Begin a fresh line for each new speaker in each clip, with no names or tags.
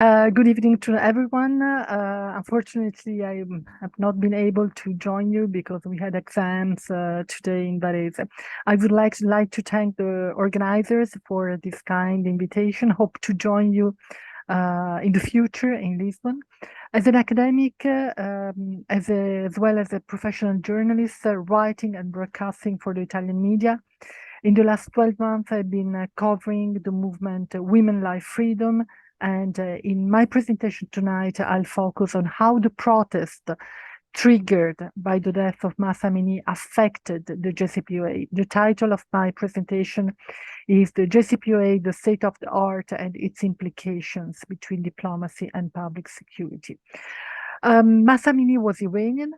Good evening to everyone. Unfortunately, I have not been able to join you because we had exams today in Varese. I would like to thank the organizers for this kind invitation. Hope to join you in the future in Lisbon. As an academic, as well as a professional journalist, writing and broadcasting for the Italian media, in the last 12 months, I've been covering the movement Women, Life, Freedom. And in my presentation tonight, I'll focus on how the protest triggered by the death of Mahsa Amini affected the JCPOA. The title of my presentation is the JCPOA, the state of the art and its implications between diplomacy and public security. Mahsa Amini was Iranian.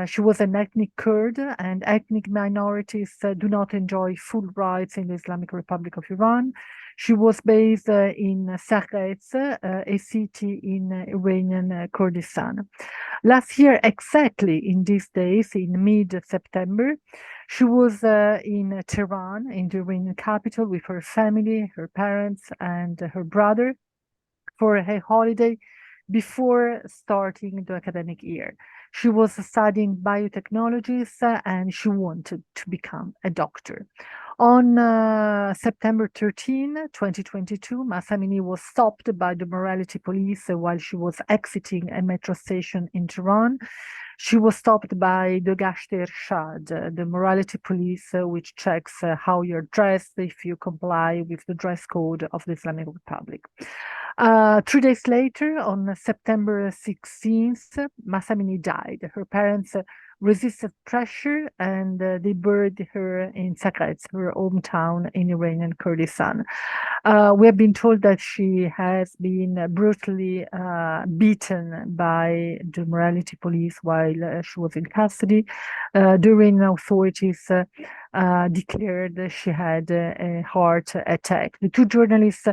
She was an ethnic Kurd, and ethnic minorities do not enjoy full rights in the Islamic Republic of Iran. She was based in Sakhetz, a city in Iranian Kurdistan. Last year, exactly in these days, in mid-September, she was in Tehran, in the Iranian capital, with her family, her parents, and her brother for a holiday before starting the academic year. She was studying biotechnologies and she wanted to become a doctor. On September 13, 2022, Mahsa Amini was stopped by the morality police while she was exiting a metro station in Tehran. She was stopped by the Gasht Irshad, the morality police, which checks how you're dressed, if you comply with the dress code of the Islamic Republic. 3 days later, on September 16th, Mahsa Amini died. Her parents resisted pressure and they buried her in Sakhetz, her hometown in Iranian Kurdistan. We have been told that she has been brutally beaten by the morality police while she was in custody. The Iranian authorities declared she had a heart attack. The two journalists,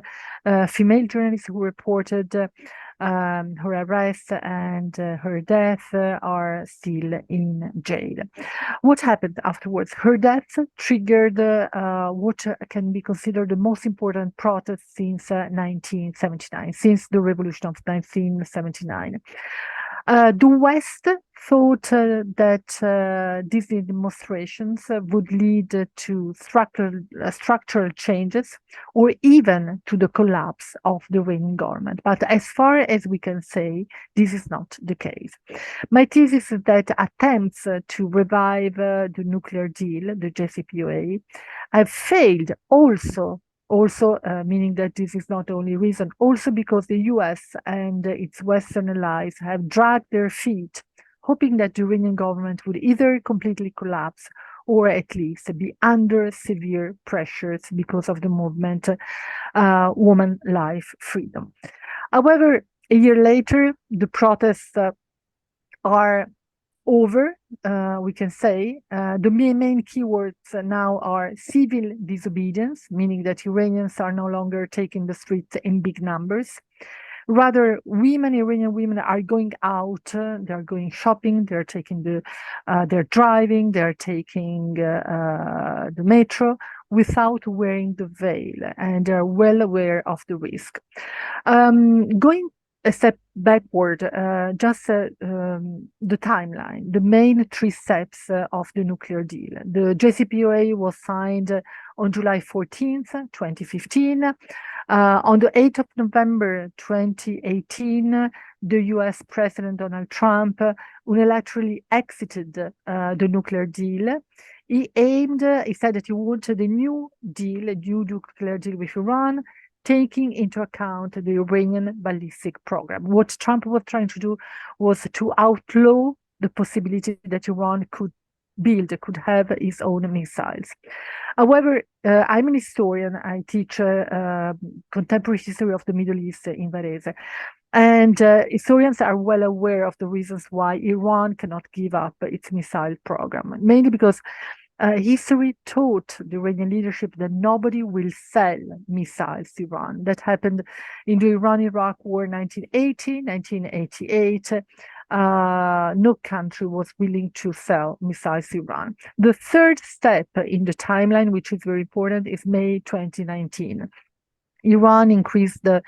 female journalists who reported her arrest and her death are still in jail. What happened afterwards? Her death triggered what can be considered the most important protest since 1979, since the revolution of 1979. The West thought that these demonstrations would lead to structural changes or even to the collapse of the reigning government. But as far as we can say, this is not the case. My thesis is that attempts to revive the nuclear deal, the JCPOA, have failed also meaning that this is not only reason, also because the US and its Western allies have dragged their feet, hoping that the Iranian government would either completely collapse or at least be under severe pressures because of the movement Woman, Life, Freedom. However, a year later, the protests are over, we can say. The main keywords now are civil disobedience, meaning that Iranians are no longer taking the streets in big numbers. Rather, Iranian women are going out, they're going shopping, they're taking they're driving, they're taking the metro without wearing the veil, and they're well aware of the risk. Going a step backward, just the timeline, the main 3 steps of the nuclear deal. The JCPOA was signed on July 14th, 2015. On the 8th of November 2018, the US President Donald Trump unilaterally exited the nuclear deal. He said that he wanted a new nuclear deal with Iran, taking into account the Iranian ballistic program. What Trump was trying to do was to outlaw the possibility that Iran could have its own missiles. However, I'm an historian. I teach contemporary history of the Middle East in Varese. And historians are well aware of the reasons why Iran cannot give up its missile program, mainly because history taught the Iranian leadership that nobody will sell missiles to Iran. That happened in the Iran-Iraq War 1980, 1988. No country was willing to sell missiles to Iran. The third step in the timeline, which is very important, is May 2019. Iran increased the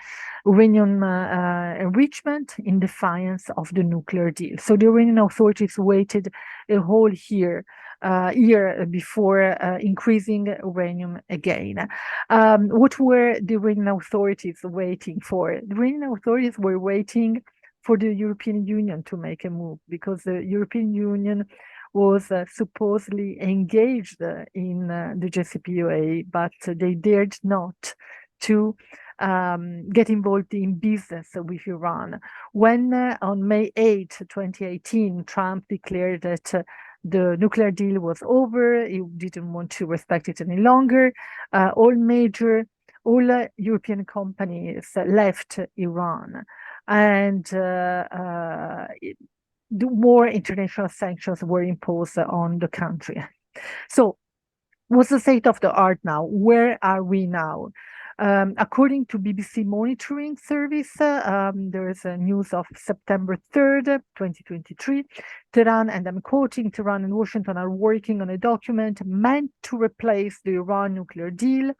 uranium enrichment in defiance of the nuclear deal. So the Iranian authorities waited a whole year before increasing uranium again. What were the Iranian authorities waiting for? The Iranian authorities were waiting for the European Union to make a move, because the European Union was supposedly engaged in the JCPOA, but they dared not to get involved in business with Iran. When on May 8, 2018, Trump declared that the nuclear deal was over, he didn't want to respect it any longer, all European companies left Iran, and more international sanctions were imposed on the country. So what's the state of the art now? Where are we now? According to BBC Monitoring Service, there is a news of September 3rd, 2023. Tehran, and I'm quoting, Tehran and Washington are working on a document meant to replace the Iran nuclear deal.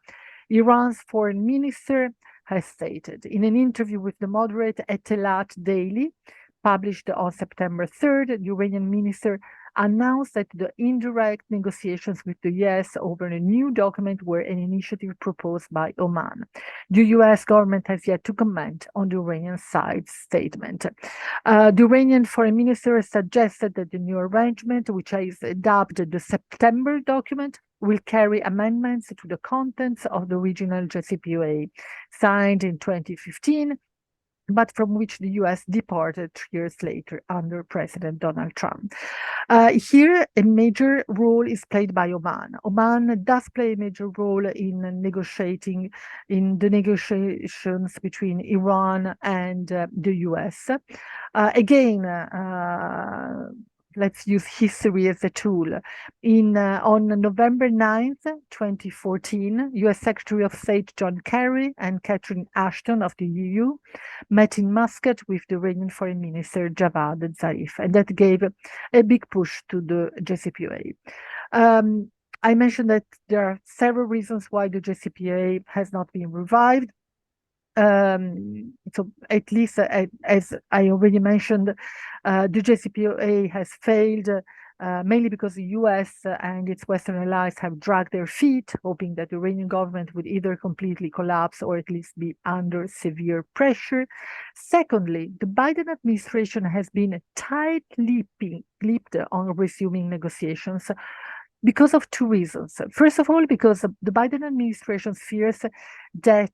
Iran's foreign minister has stated in an interview with the moderate Etelat Daily, published on September 3rd, the Iranian minister announced that the indirect negotiations with the US over a new document were an initiative proposed by Oman. The US government has yet to comment on the Iranian side's statement. The Iranian foreign minister suggested that the new arrangement, which is dubbed the September document, will carry amendments to the contents of the original JCPOA, signed in 2015, but from which the US departed 3 years later under President Donald Trump. Here, a major role is played by Oman. Oman does play a major role in the negotiations between Iran and the US. Again, let's use history as a tool. On November 9th, 2014, US Secretary of State John Kerry and Catherine Ashton of the EU met in Muscat with the Iranian Foreign Minister Javad Zarif, and that gave a big push to the JCPOA. I mentioned that there are several reasons why the JCPOA has not been revived. So at least, as I already mentioned, the JCPOA has failed mainly because the US and its Western allies have dragged their feet, hoping that the Iranian government would either completely collapse or at least be under severe pressure. Secondly, the Biden administration has been tight-lipped on resuming negotiations because of two reasons. First of all, because the Biden administration fears that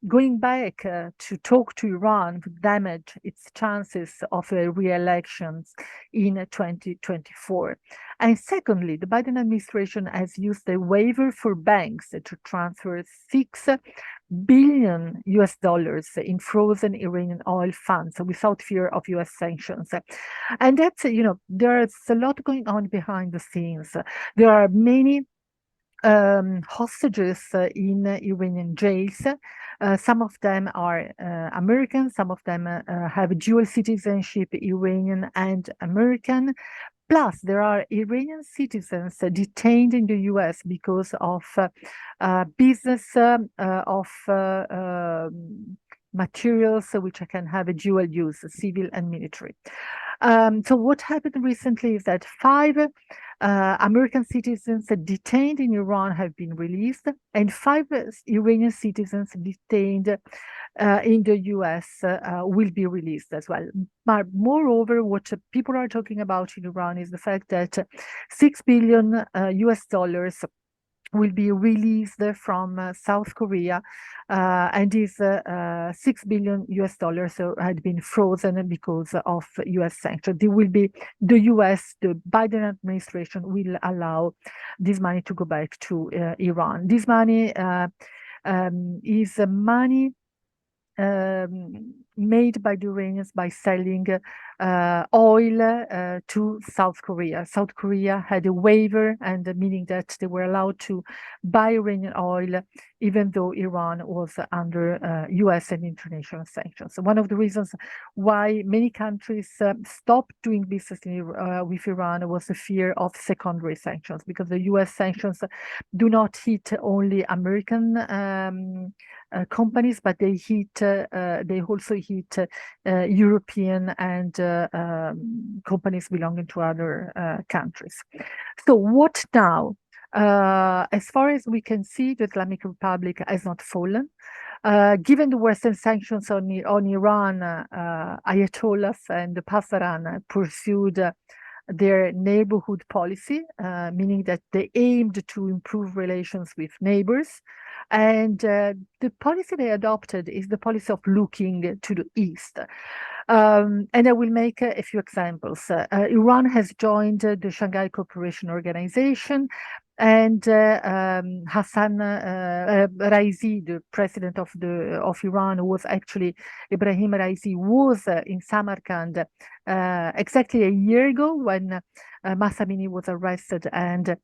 going back to talk to Iran would damage its chances of a re-election in 2024. And secondly, the Biden administration has used a waiver for banks to transfer $6 billion in frozen Iranian oil funds without fear of US sanctions. And that's, there's a lot going on behind the scenes. There are many hostages in Iranian jails. Some of them are American, some of them have dual citizenship, Iranian and American. Plus, there are Iranian citizens detained in the US because of business of materials which can have a dual use, civil and military. So what happened recently is that 5 American citizens detained in Iran have been released, and 5 Iranian citizens detained in the US will be released as well. But moreover, what people are talking about in Iran is the fact that $6 billion will be released from South Korea, and these $6 billion had been frozen because of US sanctions. They will be the Biden administration will allow this money to go back to Iran. This money is money made by the Iranians by selling oil to South Korea. South Korea had a waiver, and meaning that they were allowed to buy Iranian oil even though Iran was under US and international sanctions. So one of the reasons why many countries stopped doing business with Iran was the fear of secondary sanctions, because the US sanctions do not hit only American companies, but they also hit European and companies belonging to other countries. So what now? As far as we can see, the Islamic Republic has not fallen. Given the Western sanctions on Iran, Ayatollahs and the Pasdaran pursued their neighborhood policy, meaning that they aimed to improve relations with neighbors. And the policy they adopted is the policy of looking to the east. And I will make a few examples. Iran has joined the Shanghai Cooperation Organization, and Hassan Raisi, the president of Iran, was actually Ibrahim Raisi was in Samarkand exactly a year ago when Mahsa Amini was arrested and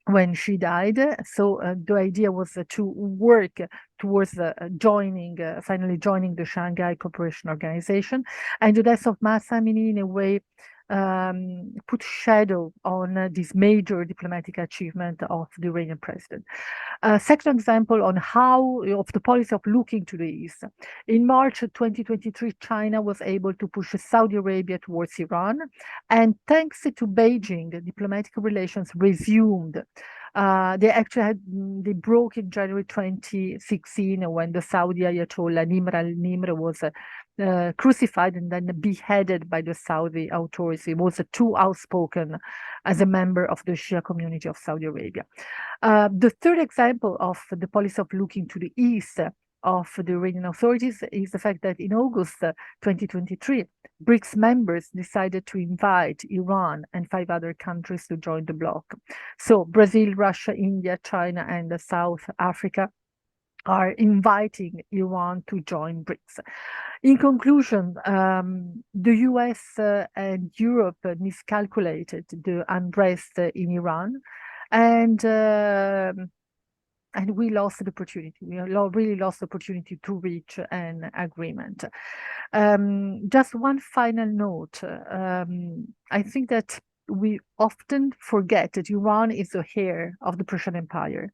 when she died. So the idea was to work towards finally joining the Shanghai Cooperation Organization. And the death of Mahsa Amini, in a way, put shadow on this major diplomatic achievement of the Iranian president. Second example on of the policy of looking to the east. In March 2023, China was able to push Saudi Arabia towards Iran, and thanks to Beijing, diplomatic relations resumed. They broke in January 2016 when the Saudi Ayatollah Nimr al-Nimr was crucified and then beheaded by the Saudi authorities. He was too outspoken as a member of the Shia community of Saudi Arabia. The third example of the policy of looking to the east of the Iranian authorities is the fact that in August 2023, BRICS members decided to invite Iran and 5 other countries to join the bloc. So Brazil, Russia, India, China, and South Africa are inviting Iran to join BRICS. In conclusion, the US and Europe miscalculated the unrest in Iran, and we lost the opportunity. We really lost the opportunity to reach an agreement. Just one final note. I think that we often forget that Iran is the heir of the Persian Empire.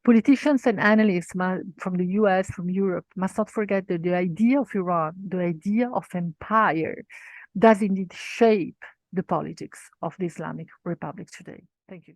Politicians and analysts from the US, from Europe, must not forget that the idea of Iran, the idea of empire, does indeed shape the politics of the Islamic Republic today. Thank you.